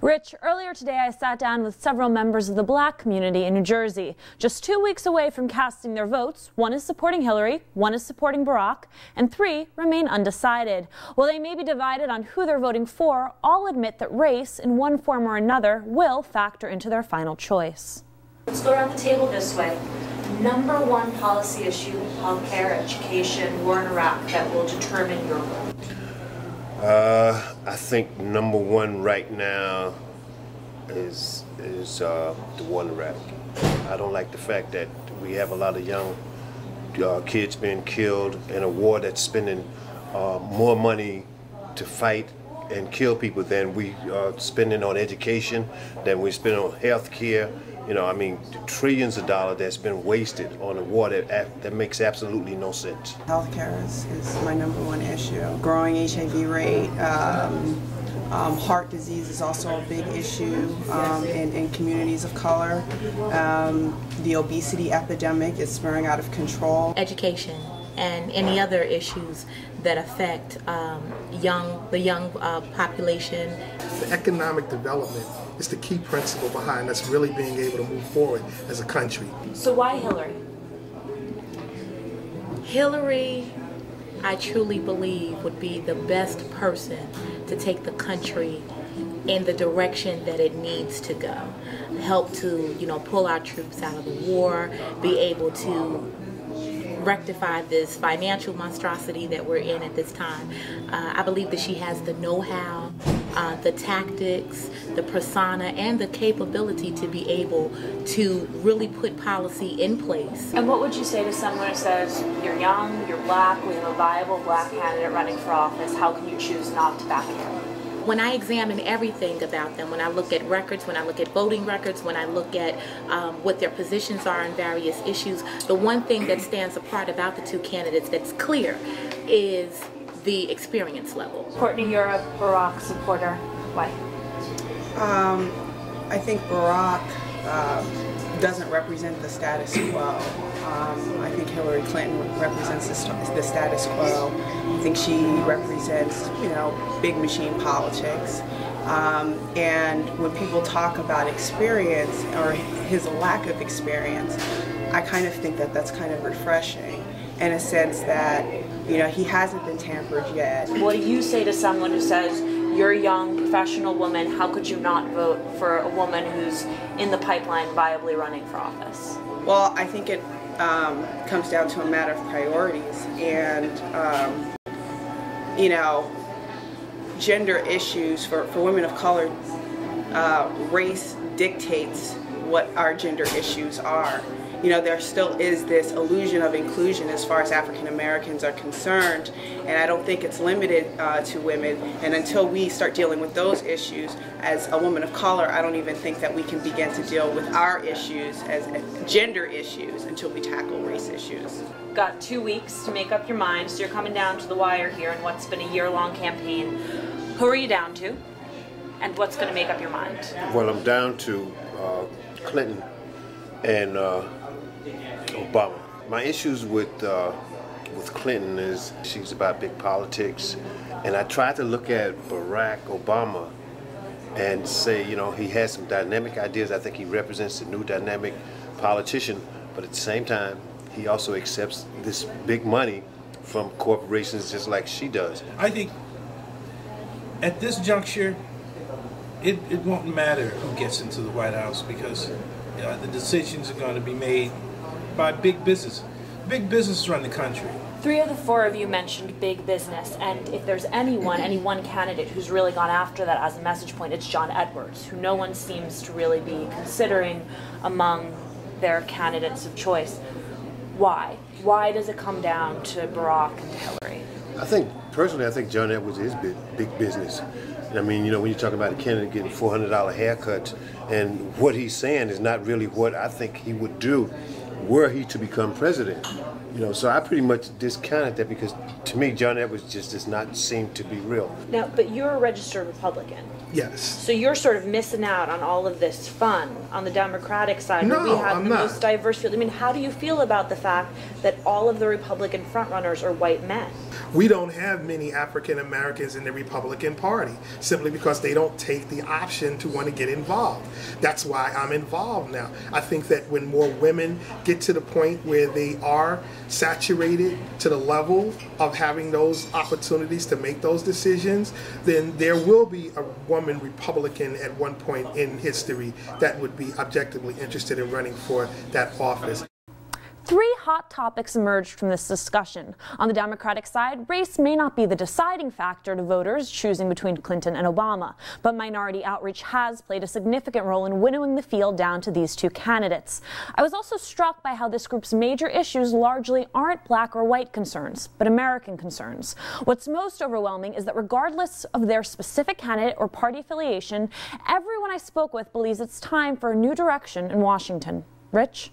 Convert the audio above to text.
Rich, earlier today I sat down with several members of the black community in New Jersey. Just 2 weeks away from casting their votes, one is supporting Hillary, one is supporting Barack, and 3 remain undecided. While they may be divided on who they're voting for, all admit that race, in one form or another, will factor into their final choice. Let's go around the table this way. Number one policy issue, healthcare, education, war in Iraq, that will determine your vote. I think number one right now is the war in Iraq. I don't like the fact that we have a lot of young kids being killed in a war that's spending more money to fight and kill people than we are spending on education, than we spend on health care. You know, I mean, trillions of dollars that's been wasted on a war that makes absolutely no sense. Healthcare is my number one issue. Growing HIV rate, heart disease is also a big issue in communities of color. The obesity epidemic is spiraling out of control. Education and any other issues that affect the young population. The economic development is the key principle behind us really being able to move forward as a country. So why Hillary? Hillary, I truly believe, would be the best person to take the country in the direction that it needs to go. Help to, pull our troops out of the war, be able to rectify this financial monstrosity that we're in at this time. I believe that she has the know-how, the tactics, the persona, and the capability to be able to really put policy in place. And what would you say to someone who says, you're young, you're black, we have a viable black candidate running for office, how can you choose not to back him? When I examine everything about them, when I look at records, when I look at voting records, when I look at what their positions are on various issues, the one thing that stands apart about the two candidates that's clear is the experience level. Courtney, you're a Barack supporter. Why? I think Barack doesn't represent the status quo. I think Hillary Clinton represents the status quo. I think she represents, big machine politics. And when people talk about experience or his lack of experience, I kind of think that that's kind of refreshing in a sense that, he hasn't been tampered yet. What do you say to someone who says, you're a young professional woman, how could you not vote for a woman who's in the pipeline viably running for office? Well, I think it comes down to a matter of priorities, and gender issues for women of color, race dictates what our gender issues are. There still is this illusion of inclusion as far as African Americans are concerned, and I don't think it's limited to women. And until we start dealing with those issues as a woman of color, I don't even think that we can begin to deal with our issues as gender issues until we tackle race issues. Got 2 weeks to make up your mind, so you're coming down to the wire here in what's been a year-long campaign. Who are you down to, and what's going to make up your mind? Well, I'm down to Clinton and Obama. My issues with Clinton is she's about big politics, and I tried to look at Barack Obama and say, he has some dynamic ideas. I think he represents a new dynamic politician, but at the same time, he also accepts this big money from corporations just like she does. I think at this juncture, it won't matter who gets into the White House because the decisions are going to be made by big business. Big business run the country. 3 of the 4 of you mentioned big business, and if there's any one candidate who's really gone after that as a message point, it's John Edwards, who no one seems to really be considering among their candidates of choice. Why? Why does it come down to Barack and Hillary? Personally, I think John Edwards is big business. I mean, when you're talking about a candidate getting $400 haircuts, and what he's saying is not really what I think he would do were he to become president. You know, so I pretty much discounted that because to me, John Edwards just does not seem to be real. Now, but you're a registered Republican. Yes. So you're sort of missing out on all of this fun on the Democratic side, where we No, have I'm the not. most diverse field. I mean, how do you feel about the fact that all of the Republican frontrunners are white men? We don't have many African Americans in the Republican Party simply because they don't take the option to want to get involved. That's why I'm involved now. I think that when more women get to the point where they are saturated to the level of having those opportunities to make those decisions, then there will be a woman Republican at one point in history that would be objectively interested in running for that office. 3 hot topics emerged from this discussion. On the Democratic side, race may not be the deciding factor to voters choosing between Clinton and Obama, but minority outreach has played a significant role in winnowing the field down to these 2 candidates. I was also struck by how this group's major issues largely aren't black or white concerns, but American concerns. What's most overwhelming is that regardless of their specific candidate or party affiliation, everyone I spoke with believes it's time for a new direction in Washington. Rich?